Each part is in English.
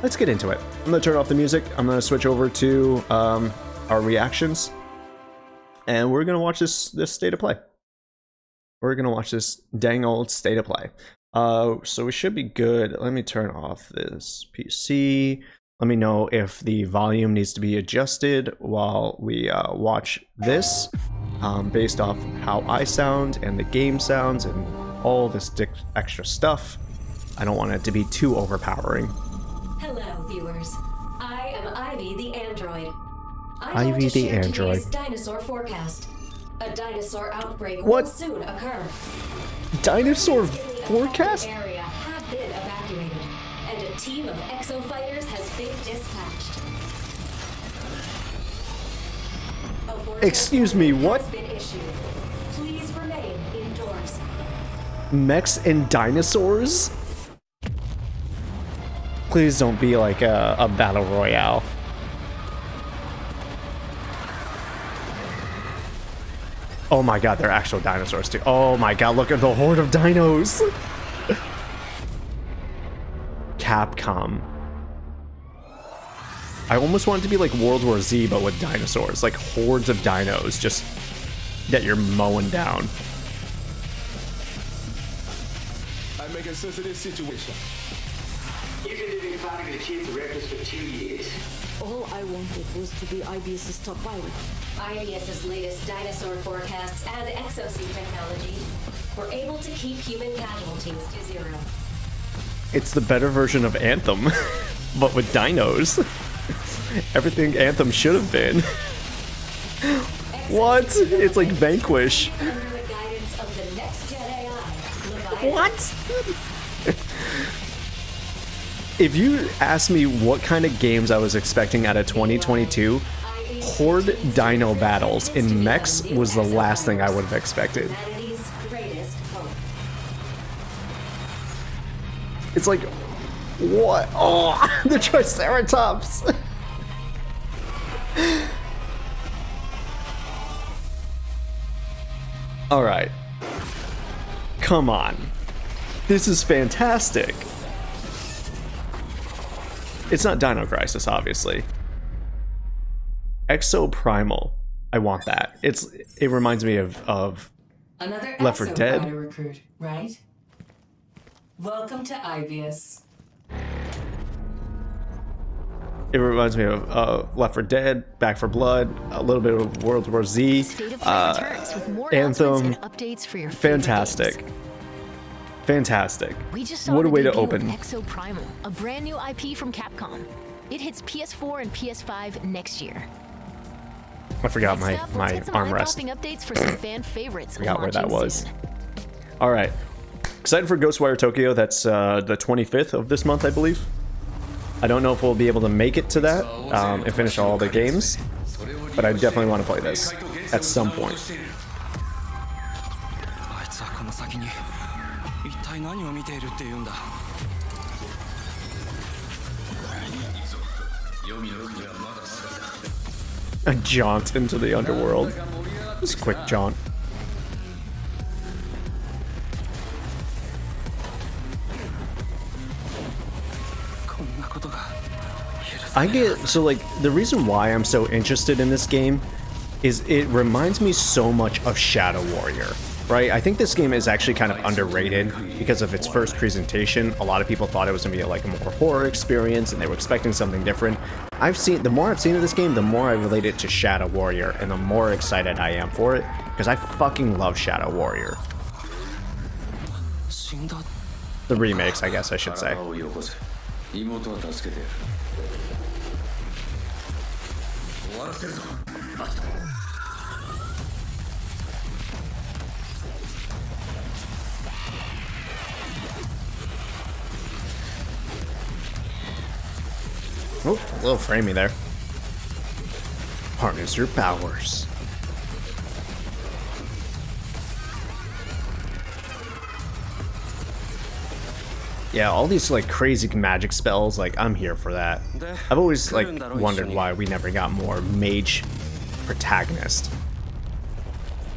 let's get into it. I'm gonna turn off the music. I'm gonna switch over to our reactions, and we're gonna watch this state of play. We're gonna watch this dang old state of play. So we should be good. Let me turn off this PC. Let me know if the volume needs to be adjusted while we watch this, based off how I sound and the game sounds and all this extra stuff. I don't want it to be too overpowering. Hello, viewers. I am Ivy the android. Ivy the android. Dinosaur forecast. A dinosaur outbreak will soon occur. Dinosaur forecast? Area have been evacuated, and a team of exo fighters has been dispatched. Excuse me, what? Please remain indoors. Mechs and dinosaurs? Please don't be like a battle royale. Oh my god, they're actual dinosaurs too. Oh my god, look at the horde of dinos! Capcom. I almost want it to be like World War Z, but with dinosaurs. Like hordes of dinos just that you're mowing down. I make a sensitive situation. You've been living fighting the kids records for 2 years. All I wanted was to be IBS's top pilot. IBS's latest dinosaur forecasts and exosuit technology were able to keep human casualties to 0. It's the better version of Anthem, but with dinos. Everything Anthem should have been. What? It's like Vanquish. Under the guidance of the next Gen AI, What? If you asked me what kind of games I was expecting out of 2022, Horde Dino Battles in mechs was the last thing I would have expected. humanity's greatest hope. It's like, what? Oh, the Triceratops! Alright. Come on. This is fantastic. It's not Dino Crisis, obviously. Exo Primal. I want that. It reminds me of Another Left 4 Dead. Exo recruit, right? Welcome to IBS. It reminds me of Left 4 Dead, Back 4 Blood, a little bit of World War Z, Anthem. Updates for your Fantastic. Fantastic. We just saw What a the way to debut of open. Exo Primal, a brand new IP from Capcom. It hits PS4 and PS5 next year. I forgot Next up, let's my get some armrest. eye-popping updates for some fan favorites. Forgot where that launching was. soon. All right. Excited for Ghostwire Tokyo. That's the 25th of this month, I believe. I don't know if we'll be able to make it to that and finish all the games, but I definitely want to play this at some point. A jaunt into the underworld. Just a quick jaunt. So like the reason why I'm so interested in this game is it reminds me so much of Shadow Warrior, right? I think this game is actually kind of underrated because of its first presentation. A lot of people thought it was gonna be like a more horror experience and they were expecting something different. The more I've seen of this game, the more I relate it to Shadow Warrior and the more excited I am for it because I fucking love Shadow Warrior. The remakes, I guess I should say. Oh, a little framey there. Harness your powers. Yeah, all these like crazy magic spells, like I'm here for that. I've always like wondered why we never got more mage protagonist.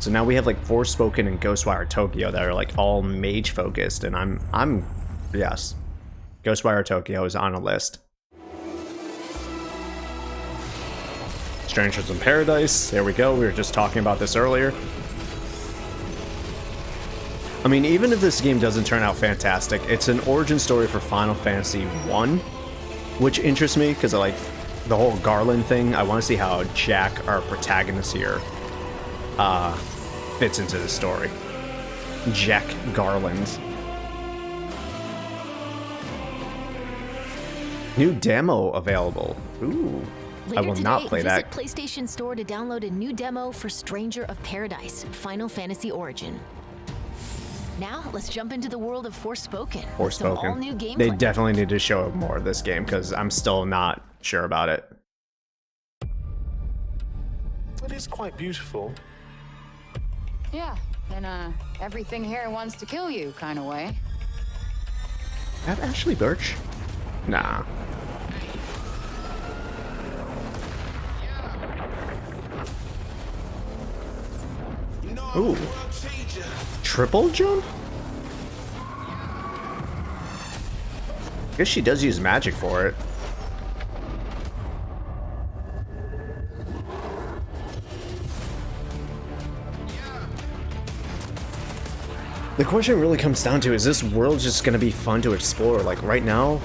So now we have like Forspoken and Ghostwire Tokyo that are like all mage focused, and I'm yes. Ghostwire Tokyo is on a list. Strangers in Paradise. There we go. We were just talking about this earlier. I mean, even if this game doesn't turn out fantastic, it's an origin story for Final Fantasy 1, which interests me because I like the whole Garland thing. I want to see how Jack, our protagonist here, fits into the story. Jack Garland. New demo available. Ooh. Later I will not play visit that. PlayStation Store to download a new demo for Stranger of Paradise, Final Fantasy Origin. Now, let's jump into the world of Forspoken. with some all-new Forspoken. gameplay. They definitely need to show more of this game because I'm still not sure about it. It is quite beautiful. Yeah, in a everything here wants to kill you kind of way. Have Ashley Birch? Nah. Ooh. Triple jump? Guess she does use magic for it. The question really comes down to, is this world just gonna be fun to explore? Like right now,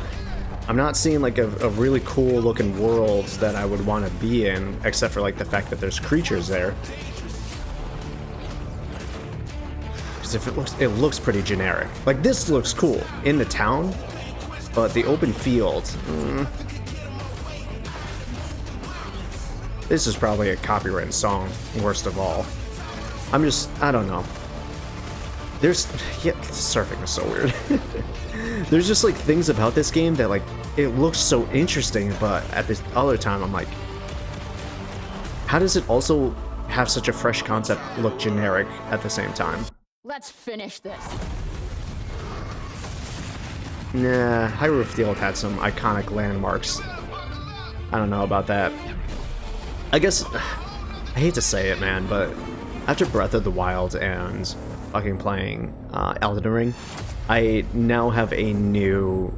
I'm not seeing like a really cool looking world that I would want to be in, except for like the fact that there's creatures there. Because if it looks pretty generic. Like this looks cool in the town, but the open field. This is probably a copyrighted song, worst of all. I don't know. Surfing is so weird. There's just like things about this game that like, it looks so interesting, but at this other time I'm like, how does it also have such a fresh concept look generic at the same time? Let's finish this. Nah, Hyrule Field had some iconic landmarks. I don't know about that. I guess, I hate to say it, man, but after Breath of the Wild and fucking playing Elden Ring, I now have a new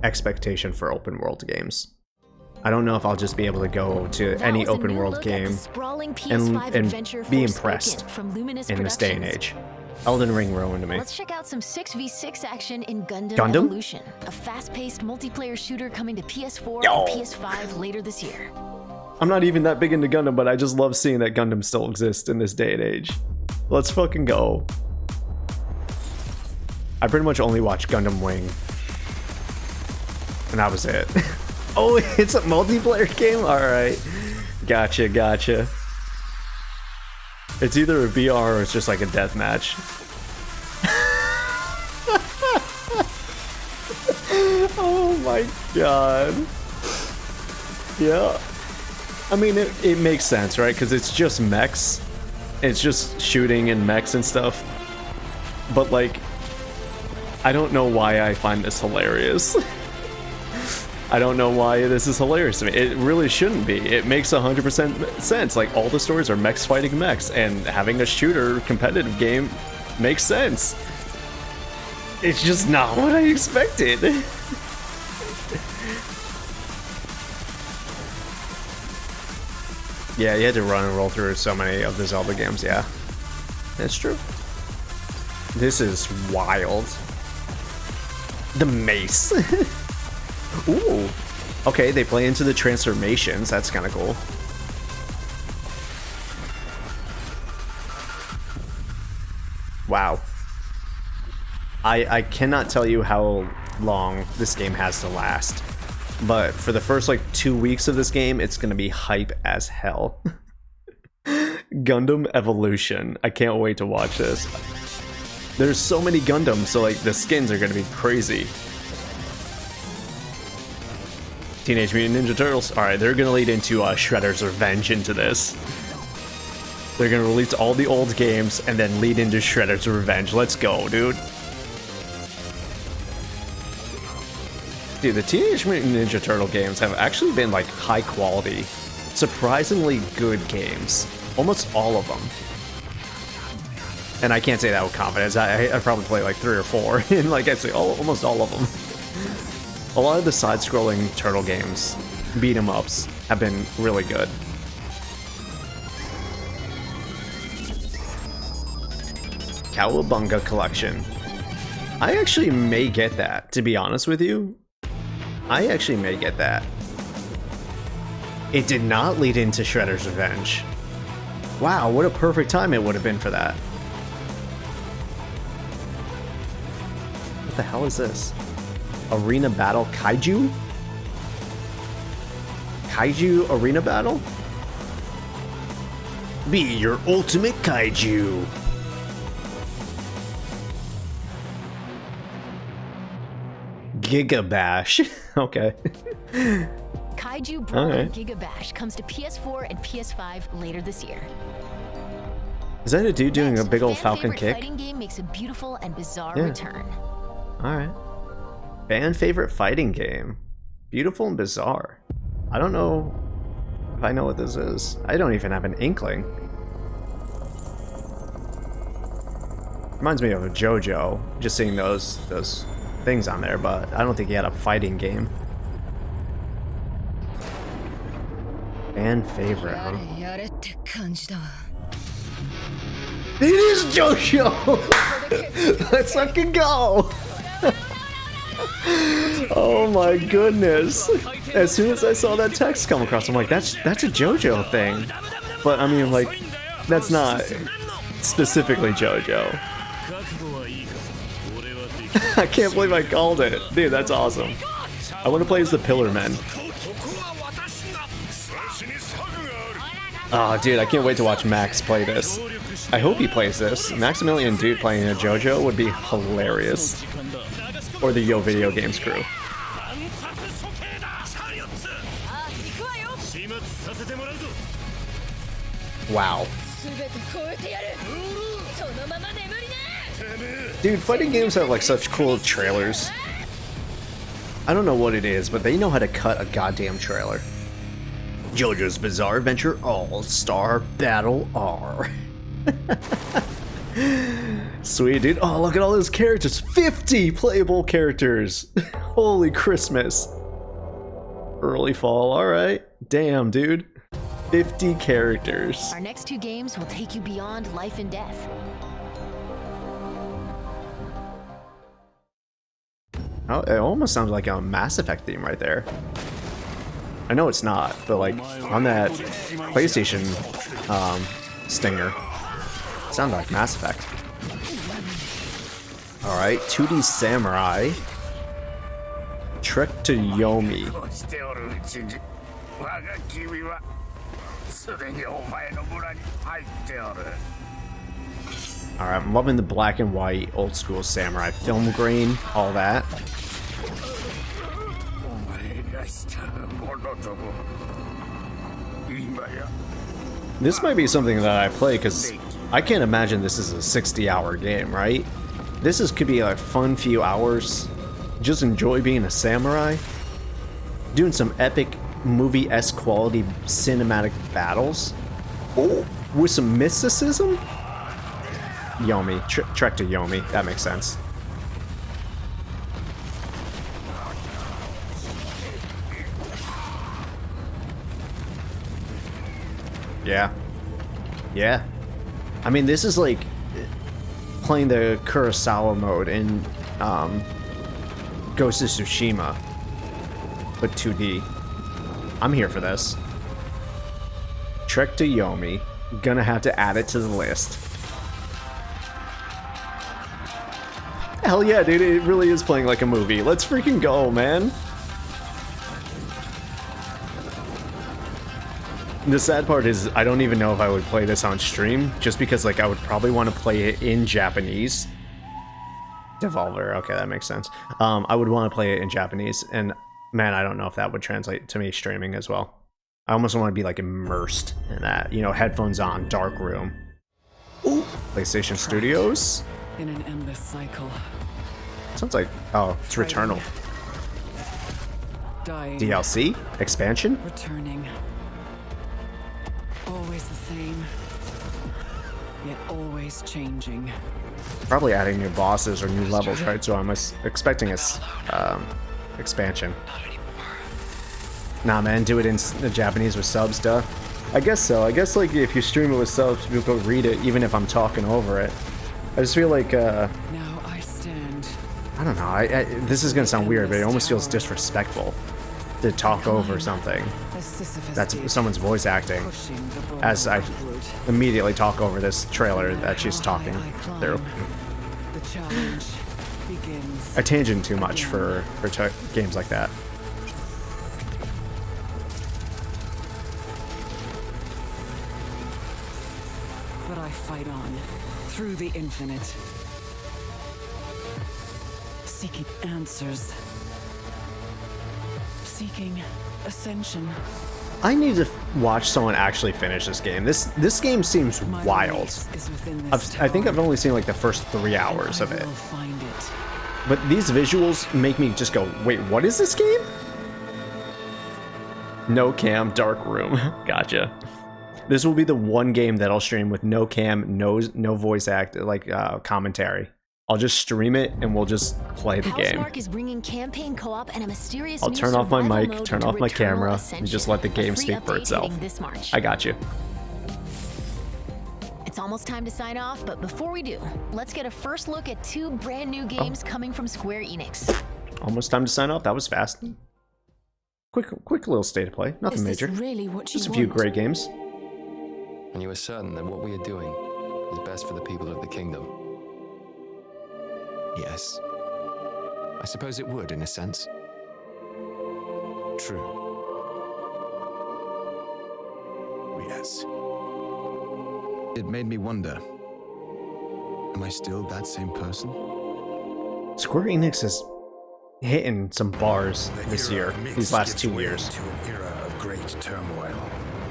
expectation for open world games. I don't know if I'll just be able to go to any open world game and be impressed in this day and age. Elden Ring ruined me. Let's check out some 6v6 action in Gundam Gundam? Evolution, a fast-paced multiplayer shooter coming to PS4 Yo. and PS5 later this year. I'm not even that big into Gundam, but I just love seeing that Gundam still exists in this day and age. Let's fucking go. I pretty much only watched Gundam Wing. And that was it. Oh, it's a multiplayer game? Alright. Gotcha. It's either a BR or it's just like a deathmatch. Oh my god. Yeah. I mean, it makes sense, right? Because it's just mechs. It's just shooting and mechs and stuff. But like, I don't know why I find this hilarious. I don't know why this is hilarious to me. It really shouldn't be. It makes 100% sense. Like, all the stories are mechs fighting mechs, and having a shooter competitive game makes sense. It's just not what I expected. Yeah, you had to run and roll through so many of the Zelda games, yeah. That's true. This is wild. The mace. Ooh. Okay, they play into the transformations. That's kind of cool. Wow. I cannot tell you how long this game has to last. But for the first like 2 weeks of this game, it's going to be hype as hell. Gundam Evolution. I can't wait to watch this. There's so many Gundams, so like the skins are going to be crazy. Teenage Mutant Ninja Turtles. Alright, they're going to lead into Shredder's Revenge into this. They're going to release all the old games and then lead into Shredder's Revenge. Let's go, dude. Dude, the Teenage Mutant Ninja Turtle games have actually been like high quality, surprisingly good games. Almost all of them. And I can't say that with confidence. I probably play like 3 or 4, and like I'd say almost all of them. A lot of the side-scrolling turtle games, beat 'em ups, have been really good. Cowabunga collection. I actually may get that, to be honest with you. I actually may get that. It did not lead into Shredder's Revenge. Wow, what a perfect time it would have been for that. What the hell is this? Arena Battle Kaiju? Kaiju Arena Battle? Be your ultimate kaiju. Giga Bash. Okay. Kaiju Brawl Alright. Giga Bash comes to PS4 and PS5 later this year. Is that a dude doing a Next, big old fan falcon favorite kick? Fighting game makes a beautiful and bizarre Yeah. return. Alright. Fan favorite fighting game. Beautiful and bizarre. I don't know if I know what this is. I don't even have an inkling. Reminds me of a JoJo, just seeing those things on there, but I don't think he had a fighting game. Fan favorite, huh? It is JoJo! Let's fucking go! Oh my goodness. As soon as I saw that text come across, I'm like, that's a JoJo thing. But I mean, like, that's not specifically JoJo. I can't believe I called it. Dude, that's awesome. I want to play as the Pillar Men. Oh, dude, I can't wait to watch Max play this. I hope he plays this. Maximilian Dude playing a JoJo would be hilarious. Or the Yo Video Games crew. Wow. Dude, fighting games have like such cool trailers. I don't know what it is, but they know how to cut a goddamn trailer. JoJo's Bizarre Adventure All-Star Battle R. Sweet, dude. Oh, look at all those characters. 50 playable characters. Holy Christmas. Early fall. All right. Damn, dude. 50 characters. Our next two games will take you beyond life and death. Oh, it almost sounds like a Mass Effect theme right there. I know it's not, but like on that PlayStation stinger, it sounded like Mass Effect. All right, 2D Samurai. Trek to Yomi. All right, I'm loving the black and white, old school samurai film grain, all that. This might be something that I play because I can't imagine this is a 60-hour game, right? Could be a fun few hours. Just enjoy being a samurai, doing some epic movie-esque quality cinematic battles. Oh, with some mysticism. Yomi, Trek to Yomi. That makes sense. Yeah. Yeah. I mean, this is like playing the Kurosawa mode in Ghost of Tsushima, but 2D. I'm here for this. Trek to Yomi. Gonna have to add it to the list. Hell yeah, dude, it really is playing like a movie. Let's freaking go, man. The sad part is I don't even know if I would play this on stream, just because like I would probably want to play it in Japanese. Devolver, okay, that makes sense. I would want to play it in Japanese, and man, I don't know if that would translate to me streaming as well. I almost want to be like immersed in that, you know, headphones on, dark room. Ooh, PlayStation Studios. In an endless cycle. Sounds like, oh, it's Returnal. Dying. DLC? Expansion? Returning. Always the same. Yet always changing. Probably adding new bosses or new levels, right? So I'm expecting a expansion. Nah, man, do it in the Japanese with subs, duh. I guess so. I guess like if you stream it with subs, people go read it, even if I'm talking over it. I just feel like Now I stand. I don't know. This is gonna sound weird, but it almost feels disrespectful to talk over something that's someone's voice acting, as I immediately talk over this trailer that she's talking through. The challenge begins. I tangent too much for games like that. But I fight on through the infinite, seeking answers, seeking ascension. I need to watch someone actually finish this game. This game seems My wild. release is within this I think I've tower, only seen like the first 3 and hours of I it. will find it. But these visuals make me just go, wait, what is this game? No cam, dark room. Gotcha. This will be the one game that I'll stream with no cam, no voice act, like commentary. I'll just stream it and we'll just play the game. Housemarque is bringing campaign co-op and a mysterious I'll new turn off my survival mic, mode turn to off my Returnal camera, and Ascension, just let the a game free speak for update itself. hitting this March. I got you. It's almost time to sign off, but before we do, let's get a first look at 2 brand new games coming from Square Enix. Almost time to sign off. That was fast. Quick little state of play. Nothing Is this major. really what you Just a few want? great games. And you are certain that what we are doing is best for the people of the kingdom? Yes. I suppose it would, in a sense. True. Yes. It made me wonder. Am I still that same person? Square Enix is hitting some bars this year, these last 2 years. To an era of great turmoil.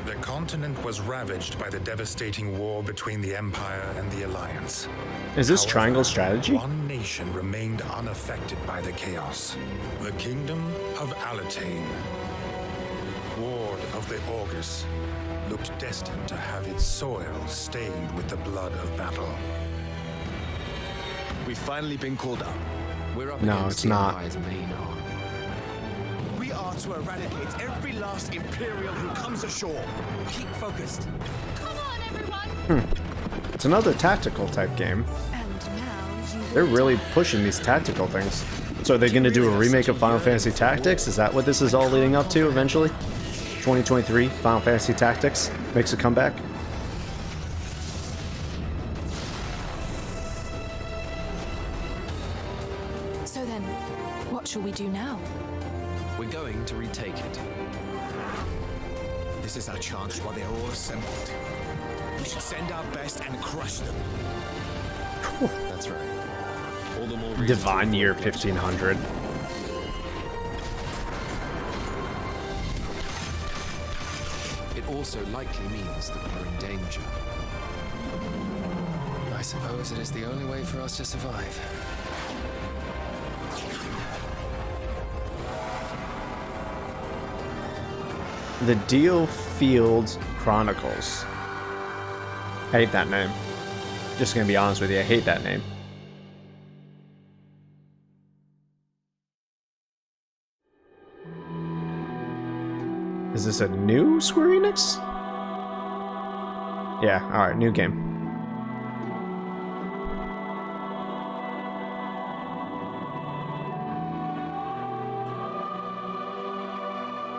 The continent was ravaged by the devastating war between the Empire and the Alliance. Is this However, triangle strategy? One nation remained unaffected by the chaos. The Kingdom of Alatane, Ward of the Augurs, looked destined to have its soil stained with the blood of battle. We've finally been called up. We're up No, against it's the not. Empire's main arm. We are to eradicate every last Imperial who comes ashore. Keep focused. Come on, everyone! It's another tactical type game. And now you They're really pushing these tactical things. So are they going to do a remake of Final Fantasy Tactics? Is that what this is all leading up to eventually? 2023 Final Fantasy Tactics makes a comeback. So then, what shall we do now? We're going to retake it. This is our chance while they're all assembled. We should send our best and crush them. That's right. All the more reason Divine to Year avoid it. 1500. It also likely means that we're in danger. I suppose it is the only way for us to survive. The Deal Field Chronicles. I hate that name. Just gonna be honest with you, I hate that name. Is this a new Square Enix? Yeah, alright, new game.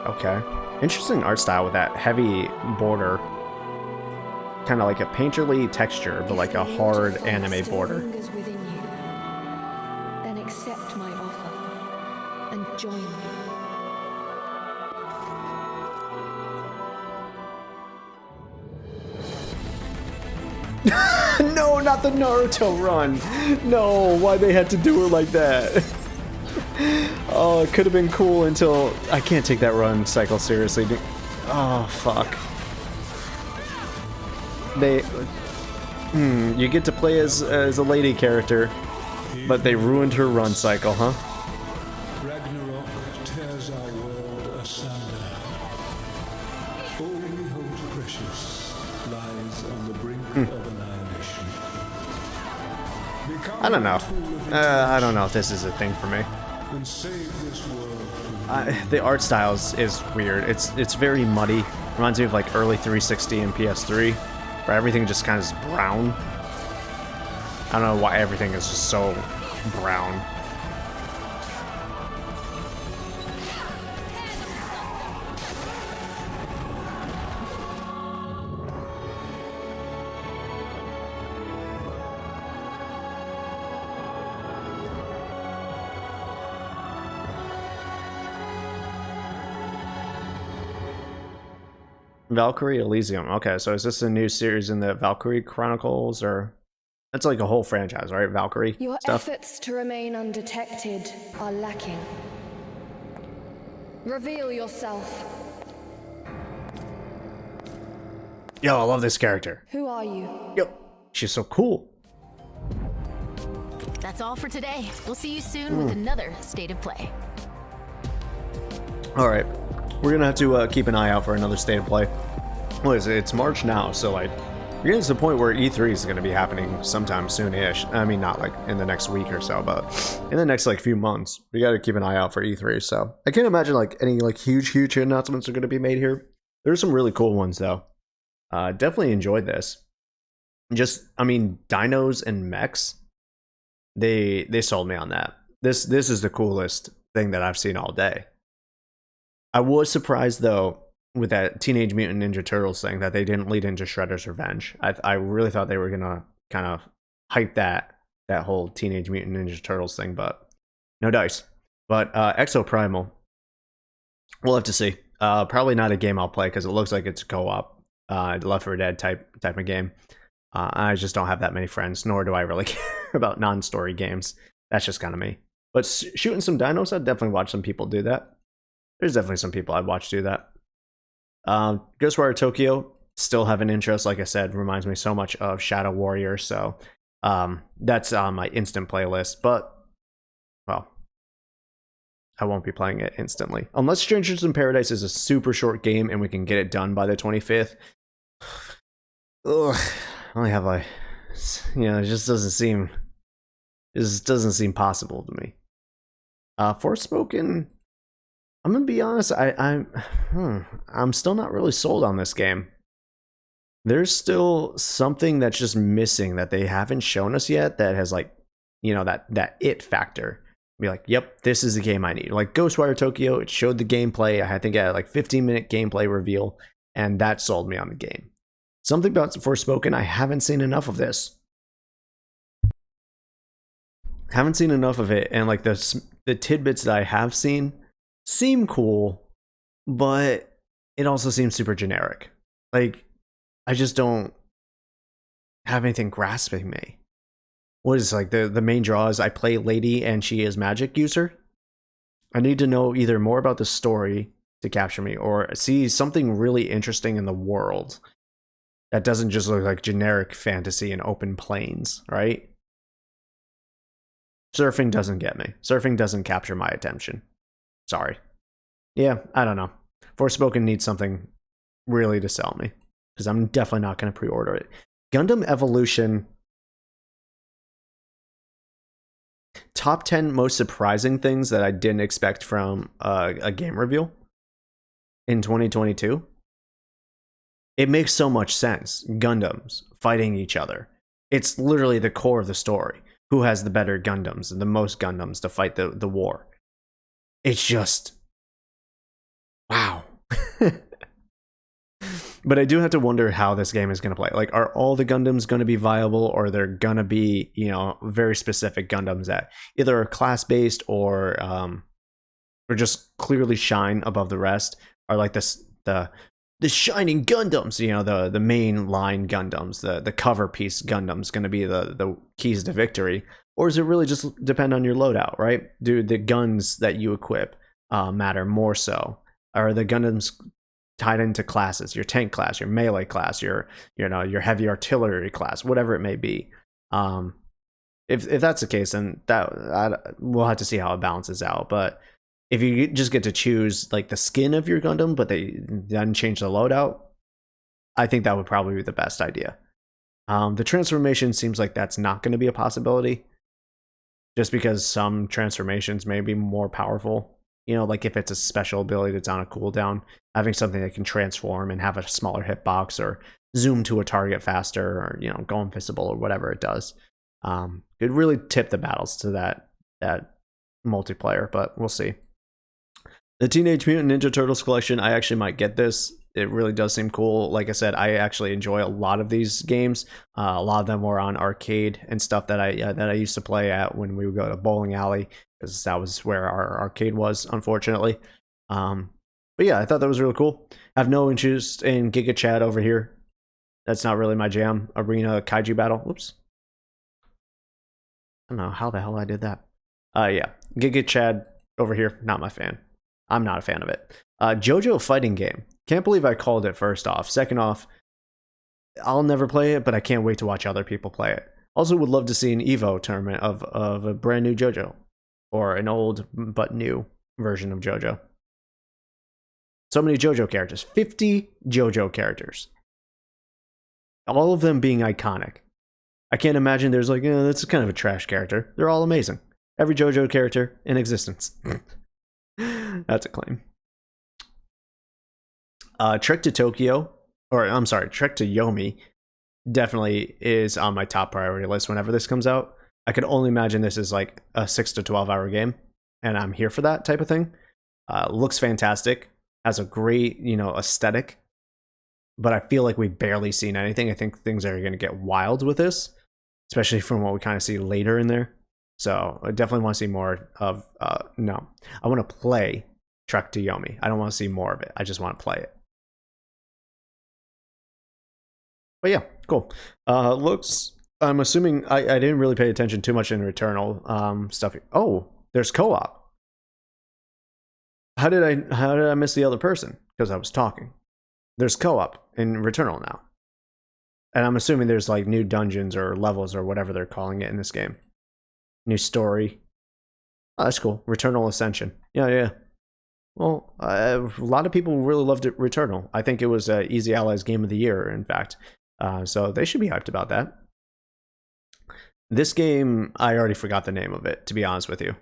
Okay. Interesting art style with that heavy border. Kind of like a painterly texture, but like a hard anime border. Lingers within you. Then accept my offer and join me. No, not the Naruto run. No, why they had to do it like that? Oh, it could have been cool until I can't take that run cycle seriously. Oh, fuck. You get to play as a lady character, but they ruined her run cycle, huh? Ragnarok tears our world asunder. All we hold precious lies on the brink of annihilation. I don't know. I don't know if this is a thing for me. And save this world from The art style is weird. It's very muddy. Reminds me of like early 360 and PS3, where everything just kind of is brown. I don't know why everything is just so brown. Valkyrie Elysium. Okay, so is this a new series in the Valkyrie Chronicles, or that's like a whole franchise, right? Valkyrie Your stuff. efforts to remain undetected are lacking. Reveal yourself. Yo, I love this character. Who are you? Yo, she's so cool. That's all for today. We'll see you soon with another State of Play. All right, we're gonna have to keep an eye out for another State of Play. What is it? It's March now, so like we're getting to the point where E3 is gonna be happening sometime soon-ish. I mean, not like in the next week or so, but in the next like few months. We got to keep an eye out for E3. So I can't imagine like any like huge announcements are gonna be made here. There's some really cool ones though. Definitely enjoyed this. Just, I mean, dinos and mechs. They sold me on that. This is the coolest thing that I've seen all day. I was surprised though with that Teenage Mutant Ninja Turtles thing that they didn't lead into Shredder's Revenge. I really thought they were gonna kind of hype that whole Teenage Mutant Ninja Turtles thing, but no dice. But Exo Primal, we'll have to see. Probably not a game I'll play because it looks like it's co-op. Left 4 Dead type of game. I just don't have that many friends, nor do I really care about non-story games. That's just kind of me. But shooting some dinos, I'd definitely watch some people do that. There's definitely some people I'd watch do that. Ghostwire Tokyo, still have an interest. Like I said, reminds me so much of Shadow Warrior, so that's on my instant playlist. But, well, I won't be playing it instantly. Unless Strangers in Paradise is a super short game and we can get it done by the 25th. Ugh, I only have like, it just doesn't seem possible to me. Forspoken, I'm gonna be honest, I'm still not really sold on this game. There's still something that's just missing that they haven't shown us yet that has like, that it factor. Be like, yep, this is the game I need. Like Ghostwire Tokyo, it showed the gameplay. I think it had like 15-minute gameplay reveal, and that sold me on the game. Something about Forspoken, I haven't seen enough of this. Haven't seen enough of it, and like the tidbits that I have seen seem cool, but it also seems super generic. Like, I just don't have anything grasping me. What is like the main draw is I play Lady and she is magic user. I need to know either more about the story to capture me or see something really interesting in the world that doesn't just look like generic fantasy and open plains, right? Surfing doesn't get me. Surfing doesn't capture my attention. Sorry. Yeah, I don't know. Forspoken needs something really to sell me because I'm definitely not going to pre-order it. Gundam Evolution. Top 10 most surprising things that I didn't expect from a game reveal in 2022. It makes so much sense. Gundams fighting each other. It's literally the core of the story. Who has the better Gundams, the most Gundams to fight the war? It's just, wow. But I do have to wonder how this game is going to play. Like, are all the Gundams going to be viable, or they're going to be, very specific Gundams that either are class-based or just clearly shine above the rest? Are like the shining Gundams, the main line Gundams, the cover piece Gundams going to be the keys to victory? Or is it really just depend on your loadout, right? Do the guns that you equip matter more so? Are the Gundams tied into classes, your tank class, your melee class, your heavy artillery class, whatever it may be? If that's the case, then we'll have to see how it balances out. But if you just get to choose like the skin of your Gundam, but they then change the loadout, I think that would probably be the best idea. The transformation seems like that's not going to be a possibility, just because some transformations may be more powerful. Like if it's a special ability that's on a cooldown, having something that can transform and have a smaller hitbox or zoom to a target faster or, go invisible or whatever it does. Could really tip the battles to that multiplayer, but we'll see. The Teenage Mutant Ninja Turtles collection, I actually might get this. It really does seem cool. Like I said, I actually enjoy a lot of these games. A lot of them were on arcade and stuff that I used to play at when we would go to bowling alley, because that was where our arcade was, unfortunately. But yeah, I thought that was really cool. I have no interest in Giga Chad over here. That's not really my jam. Arena Kaiju Battle. Whoops. I don't know how the hell I did that. Yeah, Giga Chad over here, not my fan. I'm not a fan of it. JoJo Fighting Game. Can't believe I called it, first off. Second off, I'll never play it, but I can't wait to watch other people play it. Also would love to see an Evo tournament of a brand new JoJo. Or an old but new version of JoJo. So many JoJo characters. 50 JoJo characters. All of them being iconic. I can't imagine there's like, that's kind of a trash character. They're all amazing. Every JoJo character in existence. That's a claim. Trek to Tokyo, or I'm sorry, Trek to Yomi definitely is on my top priority list whenever this comes out. I could only imagine this is like a 6 to 12 hour game, and I'm here for that type of thing. Looks fantastic, has a great, aesthetic, but I feel like we've barely seen anything. I think things are going to get wild with this, especially from what we kind of see later in there. So I definitely want to see more of, no, I want to play Trek to Yomi. I don't want to see more of it. I just want to play it. But yeah, cool. Looks, I'm assuming, I didn't really pay attention too much in Returnal stuff. Oh, there's co-op. How did I miss the other person? Because I was talking. There's co-op in Returnal now. And I'm assuming there's like new dungeons or levels or whatever they're calling it in this game. New story. Oh, that's cool. Returnal Ascension. Yeah. Well, a lot of people really loved it, Returnal. I think it was Easy Allies Game of the Year, in fact. So they should be hyped about that. This game, I already forgot the name of it, to be honest with you.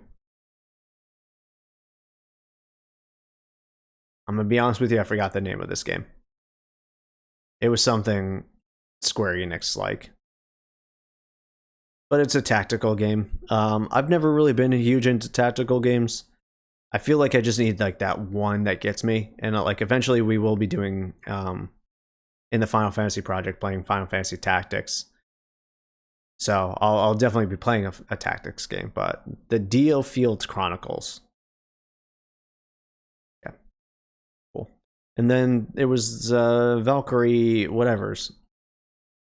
I'm going to be honest with you, I forgot the name of this game. It was something Square Enix like. But it's a tactical game. I've never really been huge into tactical games. I feel like I just need like that one that gets me. And like eventually we will be doing, in the Final Fantasy project, playing Final Fantasy Tactics. So I'll definitely be playing a tactics game. But the Dio Fields Chronicles. Yeah. Cool. And then it was Valkyrie whatever's.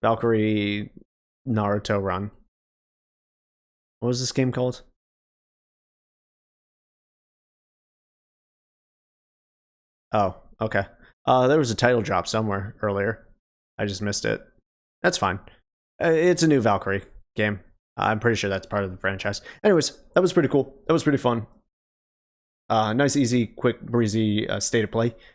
Valkyrie Naruto Run. What was this game called? Oh, okay. There was a title drop somewhere earlier. I just missed it. That's fine. It's a new Valkyrie game. I'm pretty sure that's part of the franchise. Anyways, that was pretty cool. That was pretty fun. Nice, easy, quick, breezy state of play.